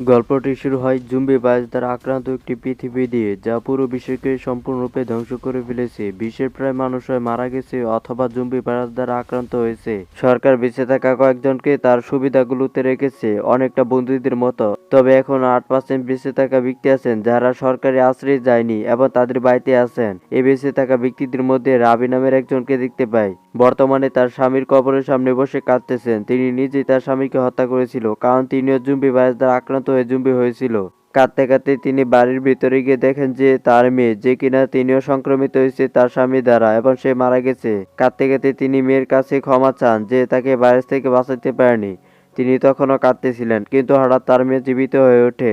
গল্পটি শুরু হয় জুম্বি ভাইরাস দ্বারা আক্রান্ত একটি পৃথিবী দিয়ে, যা পুরো বিশ্বকে সম্পূর্ণরূপে ধ্বংস করে ফেলেছে। বিশ্বের প্রায় মানুষ হয় মারা গেছে অথবা জুম্বি ভাইরাস দ্বারা আক্রান্ত হয়েছে। সরকার বেঁচে থাকা কয়েকজনকে তার সুবিধাগুলোতে রেখেছে, অনেকটা বন্দীদের মতো। তবে এখন 8% বেঁচে থাকা ব্যক্তি আছেন যারা সরকারি আশ্রয়ে যায়নি এবং তাদের বাড়িতে আছেন। এই বেঁচে থাকা ব্যক্তিদের মধ্যে রাবি নামের একজনকে দেখতে পাই। বর্তমানে তার স্বামীর কবরের সামনে বসে কাঁদতেছেন। তিনি নিজেই তার স্বামীকে হত্যা করেছিল, কারণ তিনিও জুম্বি ভাইরাস দ্বারা আক্রান্ত হয়ে জুম্বি হয়েছিল। কাঁদতে কাঁদতে তিনি বাড়ির ভিতরে গিয়ে দেখেন যে তার মেয়ে, যে কিনা তিনিও সংক্রমিত হয়েছে তার স্বামী দ্বারা এবং সে মারা গেছে। কাঁদতে কাঁদতে তিনি মেয়ের কাছে ক্ষমা চান যে তাকে ভাইরাস থেকে বাঁচাতে পারেনি। তিনি তখনও কাঁদতেছিলেন, কিন্তু হঠাৎ তার মেয়ে জীবিত হয়ে ওঠে।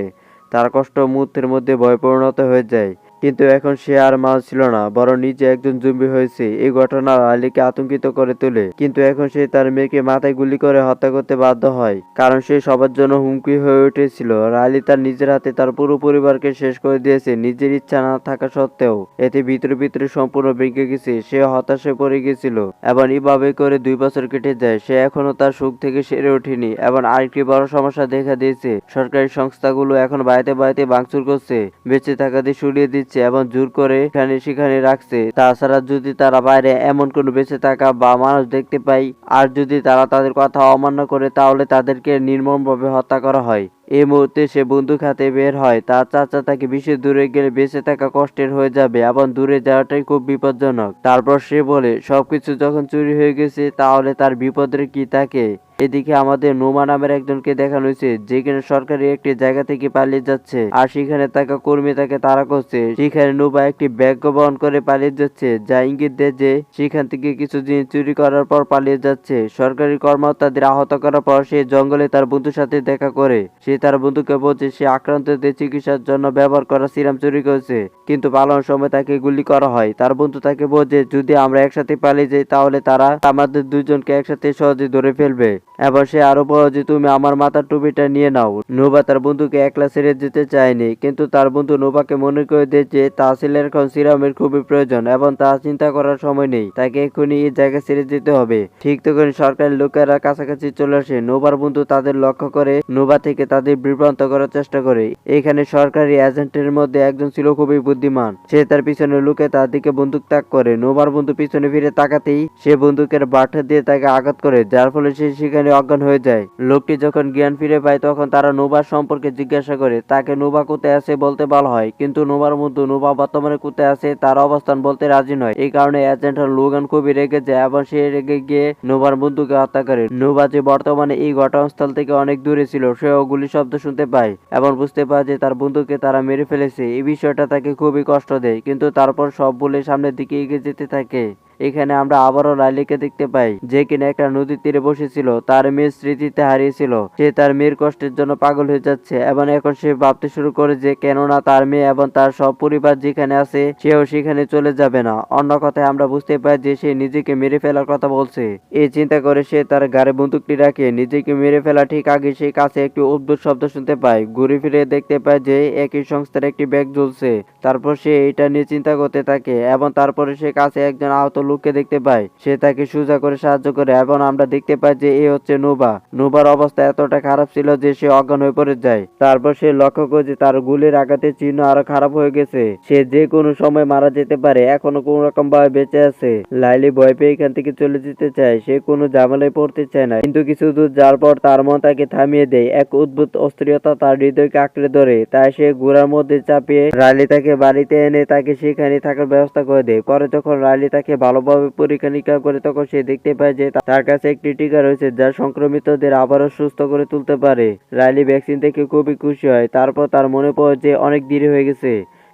তার কষ্ট মুহূর্তের মধ্যে ভয়ে পরিণত হয়ে যায়। কিন্তু এখন সে আর মানুষ ছিল না, বরং নিজে একজন জম্বি হয়েছে। এই ঘটনা রাইলিকে আতঙ্কিত করে তোলে। কিন্তু এখন সে তার মেয়েকে মাথায় গুলি করে হত্যা করতে বাধ্য হয়, কারণ সে সবার জন্য হুমকি হয়ে উঠেছিল। রাইলি তার নিজের হাতে তার পুরো পরিবারকে শেষ করে দিয়েছে, নিজের ইচ্ছা না থাকা সত্ত্বেও। এতে ভিতরে ভিতরে সম্পূর্ণ ভেঙে গেছে। সে হতাশে পড়ে গেছিল এবং এভাবে করে 2 বছর কেটে যায়। সে এখনো তার সুখ থেকে সেরে ওঠেনি এবং আরেকটি বড় সমস্যা দেখা দিয়েছে। সরকারি সংস্থাগুলো এখন বাড়িতে বাড়িতে ভাঙচুর করছে, বেঁচে থাকাদের সরিয়ে দিচ্ছে এবং জোর করে এখানে সেখানে রাখছে। তাছাড়া যদি তারা বাইরে এমন কোনো বেঁচে থাকা বা মানুষ দেখতে পায়, আর যদি তারা তাদের কথা অমান্য করে, তাহলে তাদেরকে নির্মমভাবে হত্যা করা হয়। এই মুহূর্তে সে বন্দুক হাতে বের হয়। তার চাচা তাকে বেশি দূরে গেলে বেঁচে থাকা কষ্টের হয়ে যাবে এবং দূরে যাওয়াটাই খুব বিপজ্জনক। তারপর সে বলে, সবকিছু যখন চুরি হয়ে গেছে তাহলে তার বিপদের কি থাকে। এদিকে আমাদের নোমা নামের একজনকে দেখানো হয়েছে, যে কিনা সরকারি একটি জায়গা থেকে পালিয়ে যাচ্ছে আর সেখানে থাকা কর্মী তাকে তাড়া করছে। সেখানে নোমা একটি ব্যাগ বহন করে পালিয়ে যাচ্ছে, যা ইঙ্গিত দেয় যে সেখান থেকে কিছু জিনিস চুরি করার পর পালিয়ে যাচ্ছে। সরকারি কর্মকর্তাদের আহত করার পর সে জঙ্গলে তার বন্ধুর সাথে দেখা করে। সে তার বন্ধুকে বলছে সে আক্রান্তদের চিকিৎসার জন্য ব্যবহার করা সিরাম চুরি করেছে, কিন্তু পালানোর সময় তাকে গুলি করা হয়। তার বন্ধু তাকে বলছে যদি আমরা একসাথে পালিয়ে যাই তাহলে তারা আমাদের দুজনকে একসাথে সহজে ধরে ফেলবে। এবার সে আরো বলে যে তুমি আমার মাথার টুপিটা নিয়ে নাও। নোভা তার বন্ধুকে একলা ছেড়ে যেতে চায়নি, কিন্তু তার বন্ধু নোভাকে মনে করে দেয় যে তাহসিলের এখন সিরামের খুবই প্রয়োজন এবং তা চিন্তা করার সময় নেই। তাকে এক্ষুনি এই জায়গা ছেড়ে যেতে হবে। ঠিক তখন সরকারি লোকেরা কাছাকাছি চলে আসে। নোভার বন্ধু তাদের লক্ষ্য করে নোভা থেকে তাদের বিভ্রান্ত করার চেষ্টা করে। এখানে সরকারি এজেন্টের মধ্যে একজন ছিল খুবই বুদ্ধিমান। সে তার পিছনে লুকে তার দিকে বন্দুক তাক করে। নোভার বন্ধু পিছনে ফিরে তাকাতেই সে বন্দুকের বাট দিয়ে তাকে আঘাত করে, যার ফলে সে সেখানে অজ্ঞান হয়ে যায়। লোকটি যখন জ্ঞান ফিরে পায় তখন তারা নোভার সম্পর্কে জিজ্ঞাসা করে। তাকে নোভা কোথায় আছে বলতে বলা হয়, কিন্তু নোভার বন্ধু নোভা বর্তমানে কোথায় আছে তার অবস্থান বলতে রাজি নয়। এই কারণে এজেন্ট লোগান খুবই রেগে যায় এবং সে রেগে গিয়ে নোভার বন্ধুকে হত্যা করে। নোভা যে বর্তমানে এই ঘটনাস্থল থেকে অনেক দূরে ছিল, সেও গুলি শব্দ শুনতে পায় এবং বুঝতে পারে যে তার বন্ধুকে তারা মেরে ফেলেছে। এই বিষয়টা তাকে খুবই কষ্ট দেয়, কিন্তু তারপর সব বলে সামনের দিকে এগিয়ে যেতে থাকে। এখানে আমরা আবারও রাইলিকে দেখতে পাই, যে কিনা একটা নদীর তীরে বসেছিল। তার মেয়ের স্মৃতিতে হারিয়েছিল। সে তার মেয়ের কষ্টের জন্য পাগল হয়ে যাচ্ছে এবং এখন সে ভাবতে শুরু করে যে কেননা তার মেয়ে এবং তার সব পরিবার যেখানে আছে সেও সেখানে চলে যাবে না। অন্য কথায় আমরা বুঝতে পাই যে সে নিজেকে মেরে ফেলার কথা বলছে। এই চিন্তা করে সে তার ঘাড়ে বন্দুকটি রাখে। নিজেকে মেরে ফেলা ঠিক আগে সে কাছে একটি অদ্ভুত শব্দ শুনতে পায়। ঘুরে ফিরে দেখতে পায় যে একই সংস্থার একটি ব্যাগ ঝুলছে। তারপর সে এটা নিয়ে চিন্তা করতে থাকে এবং তারপরে সে কাছে একজন আহত লোককে দেখতে পায়। সে তাকে সোজা করে সাহায্য করে এবং আমরা দেখতে পাই যে এ হচ্ছে নোভা। নোভার অবস্থা এতটা খারাপ ছিল যে সে অজ্ঞান হয়ে পড়ে যায়। তারপর সে লক্ষ্য করে যে তার গুলির আঘাতের চিহ্ন আরো খারাপ হয়ে গেছে। সে যে কোনো সময় মারা যেতে পারে, এখনো কোন রকম ভাবে বেঁচে আছে। লাইলি ভয় পেয়ে এখান থেকে চলে যেতে চায়। সে কোনো ঝামেলায় পড়তে চায় না, কিন্তু কিছু দূর যাওয়ার পর তার মন তাকে থামিয়ে দেয়। এক অদ্ভুত অস্থিরতা তার হৃদয়কে আঁকড়ে ধরে। তাই সে ঘোড়ার মধ্যে চাপিয়ে রাইলি তাকে বাড়িতে এনে তাকে সেখানে থাকার ব্যবস্থা করে দেয়। পরে যখন রাইলি তাকে ভালোভাবে পরীক্ষা নিরীক্ষা করে তখন সে দেখতে পায় যে তার কাছে একটি টিকা রয়েছে যা সংক্রমিতদের আবারও সুস্থ করে তুলতে পারে। রাইলি ভ্যাকসিন থেকে খুবই খুশি হয়। তারপর তার মনে পড়ে যে অনেক দেরি হয়ে গেছে।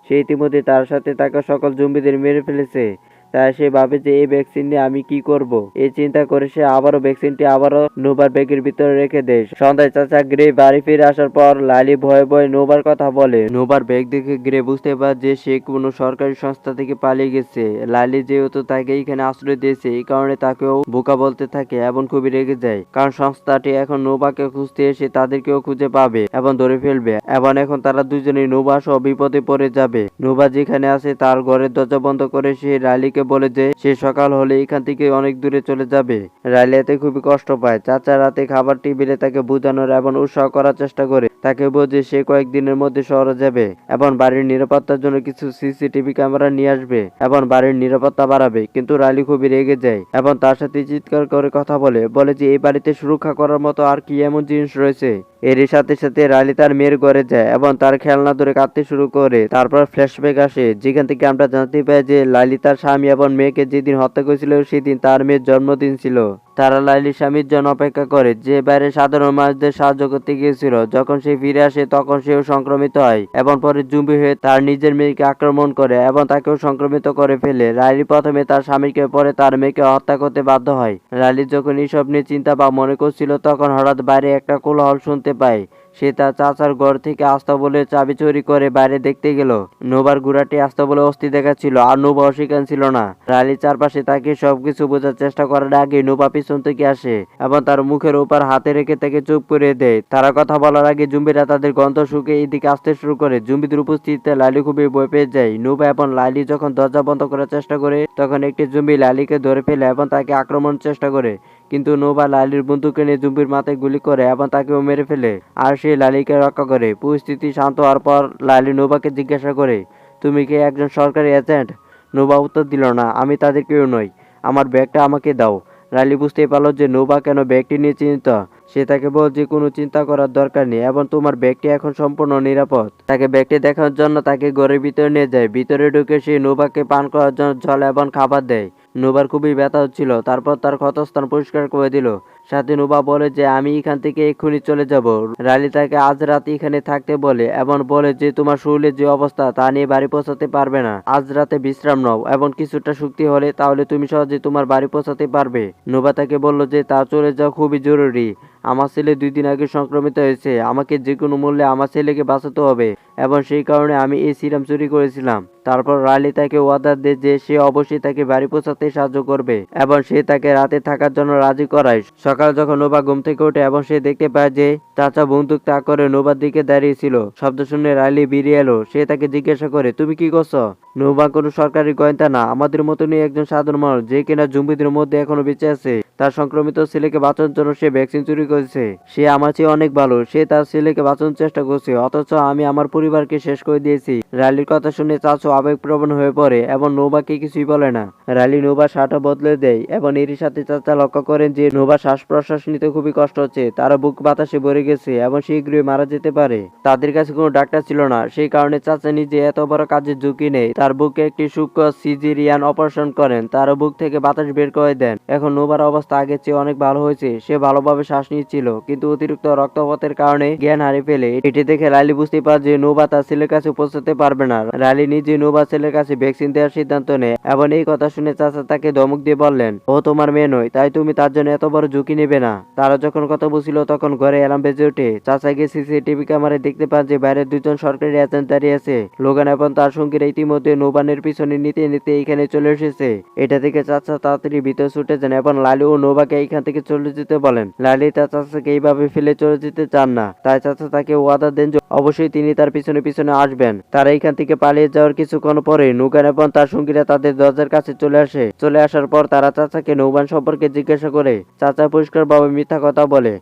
সে ইতিমধ্যে তার সাথে থাকা সকল জম্বিদের মেরে ফেলেছে। তাই সে ভাবে যে এই ভ্যাকসিন নিয়ে আমি কি করব। এই চিন্তা করে সে আবারও ভ্যাকসিনটি আবারও নোভার ব্যাগের ভিতরে রেখে দেয়। সন্ধ্যায় চাচা গ্রে বাড়ি ফিরে আসার পর লাইলি ভয়ে ভয়ে নোভার কথা বলে। নোভার ব্যাগ দেখে গ্রে বুঝতে পারে যে সে কোনো সরকারি সংস্থা থেকে পালিয়ে গেছে। লাইলি যেহেতু তাকে এখানে আশ্রয় দিয়েছে, এই কারণে তাকেও বোকা বলতে থাকে এবং খুবই রেগে যায়, কারণ সংস্থাটি এখন নোভাকে খুঁজতে এসে তাদেরকেও খুঁজে পাবে এবং ধরে ফেলবে। এবং এখন তারা দুজনেই নোভা সহ বিপদে পড়ে যাবে। নোভা যেখানে আছে তার ঘরের দরজা বন্ধ করে সে রাইলিকে লালিকে বলে যে সে সকাল হলে এখান থেকে অনেক দূরে চলে যাবে। লালি এতে খুবই কষ্ট পায়। চাচা রাতে খাবার টেবিলে তাকে বোঝানোর এবং উৎসাহ করার চেষ্টা করে। তাকে বোঝে সে কয়েকদিনের মধ্যে শহরে যাবে এবং বাড়ির নিরাপত্তার জন্য কিছু সিসিটিভি ক্যামেরা নিয়ে আসবে এবং বাড়ির নিরাপত্তা বাড়াবে। কিন্তু লালি খুবই রেগে যায় এবং তার সাথে চিৎকার করে কথা বলে যে এই বাড়িতে সুরক্ষা করার মতো আর কি এমন জিনিস রয়েছে। এরই সাথে সাথে রালি তার মেয়ের ঘরে যায় এবং তার খেলনা ধরে কাঁদতে শুরু করে। তারপর ফ্ল্যাশব্যাক আসে, যেখান থেকে আমরা জানতে পাই যে লালি তার স্বামী এবং মেয়েকে যেদিন হত্যা করেছিল সেদিন তার মেয়ের জন্মদিন ছিল। তারা লাইলির স্বামীর জন্য অপেক্ষা করে, যে বাইরে সাধারণ মানুষদের সাহায্য করতে গিয়েছিল। যখন সে ফিরে আসে তখন সেও সংক্রমিত হয় এবং পরে জুম্বি হয়ে তার নিজের মেয়েকে আক্রমণ করে এবং তাকেও সংক্রমিত করে ফেলে। লাইলি প্রথমে তার স্বামীকে পরে তার মেয়েকে হত্যা করতে বাধ্য হয়। লাইলি যখন এইসব নিয়ে চিন্তা বা মনে করছিল তখন হঠাৎ বাইরে একটা কোলাহল শুনতে পায়। সে তার চাচার ঘর থেকে আস্তাবলের চাবি চুরি করে বাইরে দেখতে গেল। নোবার ঘোড়াটি আস্তাবলে অস্থি দেখাচ্ছিল আর নোবা সেখানে ছিল না। লালি চারপাশে তাকে সবকিছু বোঝার চেষ্টা করার আগে নোবা পিছন থেকে আসে এবং তার মুখের উপর হাতে রেখে তাকে চুপ করে দেয়। তারা কথা বলার আগে জুম্বিরা তাদের গন্ধ শুকে এইদিকে আসতে শুরু করে। জুম্বিদের উপস্থিতিতে লালি খুবই ভয় পেয়ে যায়। নোবা এবং লালি যখন দরজা বন্ধ করার চেষ্টা করে তখন একটি জুম্বি লালিকে ধরে ফেলে এবং তাকে আক্রমণের চেষ্টা করে। কিন্তু নোবা লালির বন্দুকে নিয়ে জুম্বির মাথায় গুলি করে এবং তাকেও মেরে ফেলে আর সে লালিকে রক্ষা করে। পরিস্থিতি শান্ত হওয়ার পর লালি নোবাকে জিজ্ঞাসা করে, তুমি কি একজন সরকারি এজেন্ট? নোবা উত্তর দিল না, আমি তাদের কেউ নই, আমার ব্যাগটা আমাকে দাও। লালি বুঝতে পারলো যে নোবা কেন ব্যাগটি নিয়ে চিন্তিত। সে তাকে বলে যে কোনো চিন্তা করার দরকার নেই এবং তোমার ব্যাগটি এখন সম্পূর্ণ নিরাপদ। তাকে ব্যাগটি দেখার জন্য তাকে ঘরের ভিতরে নিয়ে যায়। ভিতরে ঢুকে সে নোবাকে পান করার জন্য জল এবং খাবার দেয়। নোবার খুবই ব্যথা হচ্ছিল। তারপর তার ক্ষতস্থান পরিষ্কার করে দিল। সাথে নোবা বলে যে আমি এখান থেকে এক্ষুনি চলে যাব। রালি তাকে আজ রাত এখানে থাকতে বলে এবং বলে যে তোমার শরীরের যে অবস্থা তা নিয়ে বাড়ি পৌঁছাতে পারবে না। আজ রাতে বিশ্রাম নাও এবং কিছুটা শক্তি হলে তাহলে তুমি সহজে তোমার বাড়ি পৌঁছাতে পারবে। নোবা তাকে বলল যে তার চলে যাওয়া খুবই জরুরি। আমার ছেলে 2 দিন আগে সংক্রমিত হয়েছে। আমাকে যে কোনো মূল্যে আমার ছেলেকে বাঁচাতে হবে এবং সেই কারণে আমি এই সিরাম চুরি করেছিলাম। তারপর রালি তাকে ওয়াদা দেয় যে সে অবশ্যই তাকে বাড়ি পৌঁছাতে সাহায্য করবে এবং সে তাকে রাতে থাকার জন্য রাজি করায়। সকাল যখন নোবা ঘুম থেকে ওঠে এবং সে দেখতে পায় যে চাচা বন্দুক তাক করে নোবার দিকে দাঁড়িয়েছিল। শব্দ শুনে রালি বেরিয়ে এলো। সে তাকে জিজ্ঞাসা করে, তুমি কি করছো? নোবা কোনো সরকারি গোয়েন্দা না, আমাদের মতনই একজন সাধারণ মানুষ যে কিনা জুম্বিদের মধ্যে এখনো বেঁচে আছে। তার সংক্রমিত ছেলেকে বাঁচানোর জন্য সে ভ্যাকসিন চুরি করেছে। সে আমার চেয়ে অনেক ভালো। সে তার ছেলেকে বাঁচানোর চেষ্টা করছে, অথচ আমি আমার পরিবারকে শেষ করে দিয়েছি। রালির কথা শুনে চাচু আবেগপ্রবণ হয়ে পড়ে এবং নোবাকে কিছুই বলে না। রালি নোবার শার্টও বদলে দেয় এবং এরই সাথে চাচা লক্ষ্য করেন যে নোবার শ্বাস প্রশ্বাস নিতে খুবই কষ্ট হচ্ছে। তার বুক বাতাসে ভরে গেছে এবং শীঘ্রই মারা যেতে পারে। তাদের কাছে কোনো ডাক্তার ছিল না, সেই কারণে চাচা নিজে এত বড় কাজের ঝুঁকি নেই। তার বুকে একটি সূক্ষ্ম সিজেরিয়ান অপারেশন করেন, তার বুক থেকে বাতাস বের করে দেন। এখন নোবার অবস্থা আগের চেয়ে অনেক ভালো হয়েছে। সে ভালোভাবে শ্বাস নিচ্ছিল কিন্তু অতিরিক্ত রক্তপাতের কারণে জ্ঞান হারিয়ে ফেলে। এটি দেখে রালি বুঝতে পারে যে নোবা তার ছেলের কাছে পৌঁছাতে পারবে না। রালি নিজে নোবা ছেলের কাছে ভ্যাকসিন দেওয়ার সিদ্ধান্ত নেয় এবং এই কথা শুনে চাচা তাকে ধমক দিয়ে বললেন, ও তোমার মেয়ে নয়, তাই তুমি তার জন্য এত বড় ঝুঁকি নেবে না। তারা যখন কথা বলছিল তখন ঘরে অ্যালার্ম বেজে ওঠে। চাচা গিয়ে সিসিটিভি ক্যামেরায় দেখতে পান যে বাইরে 2জন সরকারি এজেন্ট দাঁড়িয়ে আছে। লোগান এবং তার সঙ্গীরা ইতিমধ্যে নোবানের পিছনে নিতে নিতে এখানে চলে এসেছে। এটা দেখে চাচা তাড়াতাড়ি ভিতরে ছুটে যান এবং লালি ও নোবাকে এখান থেকে চলে যেতে বলেন। লালি তার চাচাকে এইভাবে ফেলে চলে যেতে চান না, তাই চাচা তাকে ওয়াদা দেন যে অবশ্যই তিনি তার পিছনে পিছনে আসবেন। তারা এখান থেকে পালিয়ে যাওয়ার কিছুক্ষণ পরে নোগান এবং তার সঙ্গীরা তাদের দরজার কাছে চলে আসে। চলে আসার পর তারা চাচাকে নৌবান সম্পর্কে জিজ্ঞাসা করে। চাচা পরিষ্কারভাবে মিথ্যা কথা বলে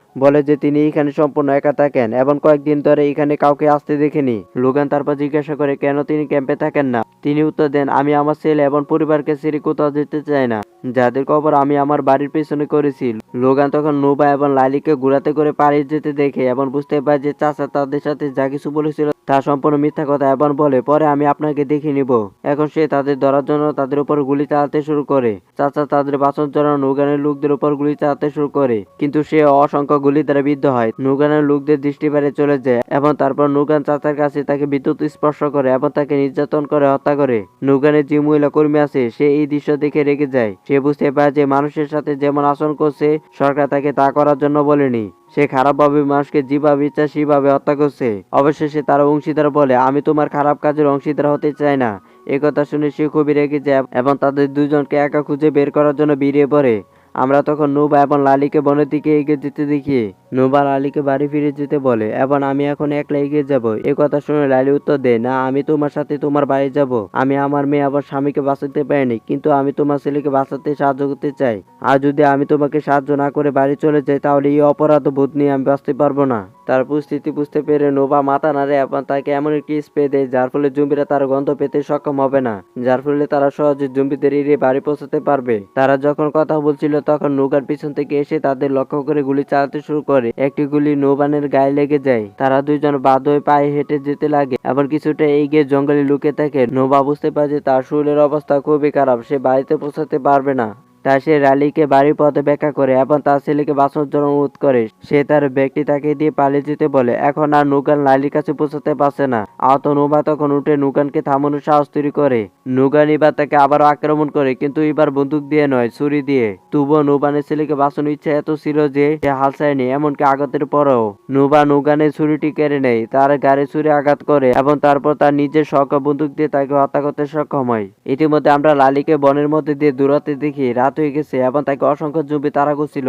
যে তিনি এখানে সম্পূর্ণ একা থাকেন এবং কয়েকদিন ধরে এখানে কাউকে আসতে দেখেনি। লোগান তারপর জিজ্ঞাসা করে কেন তিনি ক্যাম্পে থাকেন না। তিনি উত্তর দেন, আমি আমার ছেলে এবং পরিবারকে ছেড়ে কোথাও যেতে চাই না, যাদের কবর আমি আমার বাড়ির পেছনে করেছি। লোগান তখন নোবা এবং লালিকে ঘোরাতে করে পালিয়ে যেতে দেখে এবং বুঝতে পারে যে চাচা তাদের সাথে যা কিছু বলেছিল তা সম্পূর্ণ মিথ্যা কথা এবং বলে, পরে আমি আপনাকে দেখে নিব। এখন সে তাদের ধরার জন্য তাদের উপর গুলি চালাতে শুরু করে। চাচা তাদের বাঁচানোর জন্য নোগানের লোকদের উপর গুলি চালাতে শুরু করে, কিন্তু সে অসংখ্য গুলি দ্বারা বিদ্ধ হয়। নোগানের লোকদের দৃষ্টি বাইরে চলে যায় এবং তারপর নোগান চাচার কাছে তাকে বিদ্যুৎ স্পর্শ করে এবং তাকে নির্যাতন করে হত্যা করে। নোগানের যে মহিলা কর্মী আছে সে এই দৃশ্য দেখে রেগে যায়। সে বুঝতে পারে যে মানুষের সাথে যেমন আচরণ করছে সরকার তাকে তা করার জন্য বলেনি। সে খারাপভাবে মানুষকে যেভাবে ইচ্ছা সেভাবে হত্যা করছে। অবশেষে তার অংশীদার বলে, আমি তোমার খারাপ কাজের অংশীদার হতে চাই না। একথা শুনে সে খুবই রেগে যায় এবং তাদের দুজনকে একা খুঁজে বের করার জন্য বেরিয়ে পড়ে। আমরা তখন নোবা এবং লালিকে বনের দিকে এগিয়ে যেতে দেখি। নোভা লালিকে বাড়ি ফিরে যেতে বলে এবং আমি এখন একলা এগিয়ে যাব। এ কথা শুনে লালি উত্তর দেয়, না, আমি তোমার সাথে তোমার বাড়ি যাব। আমি আমার মেয়ে আবার স্বামীকে বাঁচাতে পারিনি, কিন্তু আমি তোমার ছেলেকে বাঁচাতে সাহায্য করতে চাই। আর যদি আমি তোমাকে সাহায্য না করে বাড়ি চলে যাই তাহলে এই অপরাধ বোধ নিয়ে আমি বাঁচতে পারবো না। তার পরিস্থিতি বুঝতে পেরে নোভা মাথা নাড়ে এবং তাকে এমন একটি স্প্রে দেয় যার ফলে জম্বিরা তার গন্ধ পেতে সক্ষম হবে না, যার ফলে তারা সহজে জম্বিদের এড়িয়ে বাড়ি পৌঁছাতে পারবে। তারা যখন কথা বলছিল তখন নৌকার পিছন থেকে এসে তাদের লক্ষ্য করে গুলি চালাতে শুরু করে। একটি গুলি নৌবানের গায়ে লেগে যায়। তারা দুইজন বাধ্য হয়ে পায়ে হেঁটে যেতে লাগে এবং কিছুটা এগিয়ে জঙ্গলে লুকিয়ে থাকে। নোভা বুঝতে পারে যে তার শরীরের অবস্থা খুবই খারাপ, সে বাড়িতে পৌঁছাতে পারবে না। তাই সে রালিকে বাড়ির পথে ব্যাখ্যা করে এবং তার ছেলেকে বাঁচানোর জন্য অনুরোধ করে। সে তার ব্যাগটি তাকে দিয়ে পালিয়ে যেতে বলে। এখন আর নুগান লালির কাছে পৌঁছাতে পারছে না। আহত নোভা তখন উঠে নুগানকে থামানোর সাহস তৈরি করে। নুগান এবার তাকে আবারও আক্রমণ করে, কিন্তু এবার বন্দুক দিয়ে নয়, ছুরি দিয়ে। তবুও নুবানের ছেলেকে বাঁচানোর ইচ্ছা এত ছিল যে সে হাল ছাড়েনি, এমনকি আঘাতের পরেও। নুবা নুগানের ছুরিটি কেড়ে নেয়, তার গাড়ি ছুরি আঘাত করে এবং তারপর তার নিজের শখ বন্দুক দিয়ে তাকে হত্যা করতে সক্ষম হয়। ইতিমধ্যে আমরা লালিকে বনের মধ্যে দিয়ে দৌড়াতে দেখি। রাত হয়ে গেছে এবং তাকে অসংখ্য জম্বি তাড়া করছিল।